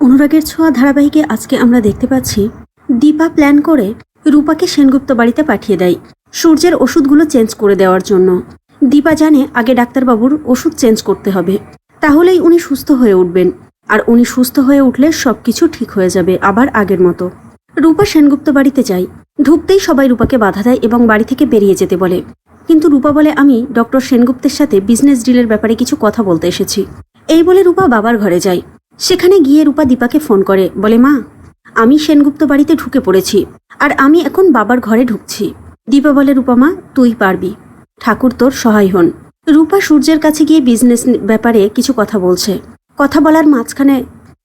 অনুরাগের ছোঁয়া ধারাবাহিকে আজকে আমরা দেখতে পাচ্ছি দীপা প্ল্যান করে রূপাকে সেনগুপ্ত বাড়িতে পাঠিয়ে দেয় সূর্যের ওষুধগুলো চেঞ্জ করে দেওয়ার জন্য। দীপা জানে আগে ডাক্তারবাবুর ওষুধ চেঞ্জ করতে হবে, তাহলেই উনি সুস্থ হয়ে উঠবেন, আর উনি সুস্থ হয়ে উঠলে সবকিছু ঠিক হয়ে যাবে আবার আগের মতো। রূপা সেনগুপ্ত বাড়িতে যায়, ঢুকতেই সবাই রূপাকে বাধা দেয় এবং বাড়ি থেকে বেরিয়ে যেতে বলে। কিন্তু রূপা বলে, আমি ডক্টর সেনগুপ্তের সাথে বিজনেস ডিলের ব্যাপারে কিছু কথা বলতে এসেছি। এই বলে রূপা বাবার ঘরে যায়। সেখানে গিয়ে রূপা দীপাকে ফোন করে, বলে, মা, আমি সেনগুপ্ত বাড়িতে ঢুকে পড়েছি, আর আমি এখন বাবার ঘরে ঢুকছি। দীপা বলে, রূপা মা, তুই পারবি, ঠাকুর তোর সহায় হন। রূপা সূর্যের কাছে গিয়ে বিজনেস ব্যাপারে কিছু কথা বলছে। কথা বলার মাঝখানে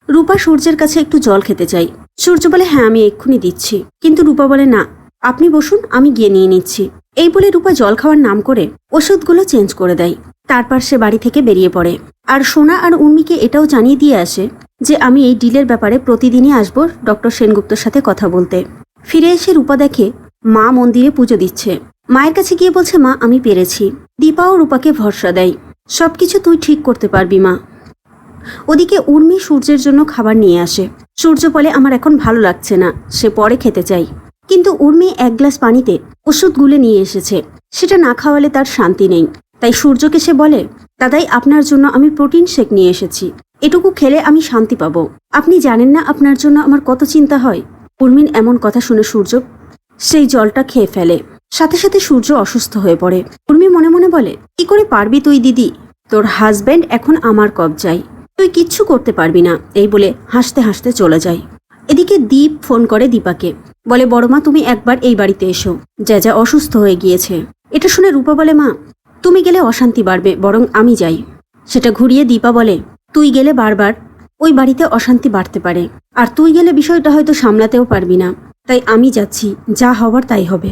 রূপা সূর্যের কাছে একটু জল খেতে চাই। সূর্য বলে, হ্যাঁ, আমি এক্ষুনি দিচ্ছি। কিন্তু রূপা বলে, না, আপনি বসুন, আমি গিয়ে নিয়ে নিচ্ছি। এই বলে রূপা জল খাওয়ার নাম করে ওষুধগুলো চেঞ্জ করে দেয়। তারপর সে বাড়ি থেকে বেরিয়ে পড়ে, আর সোনা আর উর্মিকে এটাও জানিয়ে দিয়ে আসে যে আমি এই ডিলের ব্যাপারে প্রতিদিনই আসবো ডক্টর সেনগুপ্তর সাথে কথা বলতে। ফিরে এসে রূপা দেখে মা মন্দিরে পুজো দিচ্ছে। মায়ের কাছে গিয়ে বলছে, মা, আমি পেরেছি। দীপাও রূপাকে ভরসা দেয়, সবকিছু তুই ঠিক করতে পারবি মা। ওদিকে উর্মি সূর্যের জন্য খাবার নিয়ে আসে। সূর্য বলে, আমার এখন ভালো লাগছে না, সে পরে খেতে চাই। কিন্তু উর্মি এক গ্লাস পানিতে ওষুধ গুলে নিয়ে এসেছে, সেটা না খাওয়ালে তার শান্তি নেই। তাই সূর্যকে সে বলে, দাদাই, আপনার জন্য আমি প্রোটিন শেক নিয়ে এসেছি, এটুকু খেলে আমি শান্তি পাবো। আপনি জানেন না আপনার জন্য আমার কত চিন্তা হয়। উর্মির এমন কথা শুনে সূর্য সেই জলটা খেয়ে ফেলে। সাথে সাথে সূর্য অসুস্থ হয়ে পড়ে। উর্মি মনে মনে বলে, কি করে পারবি তুই দিদি, তোর হাজব্যান্ড এখন আমার কবজায়, তুই কিচ্ছু করতে পারবি না। এই বলে হাসতে হাসতে চলে যায়। এদিকে দীপ ফোন করে দীপাকে, বলে, বড়মা, তুমি একবার এই বাড়িতে এসো, যা অসুস্থ হয়ে গিয়েছে। এটা শুনে রূপা বলে, মা, তুমি গেলে অশান্তি বাড়বে, বরং আমি যাই। সেটা ঘুরিয়ে দীপা বলে, তুই গেলে বারবার ওই বাড়িতে অশান্তি বাড়তে পারে, আর তুই গেলে বিষয়টা হয়তো সামলাতেও পারবি না, তাই আমি যাচ্ছি, যা হবার তাই হবে।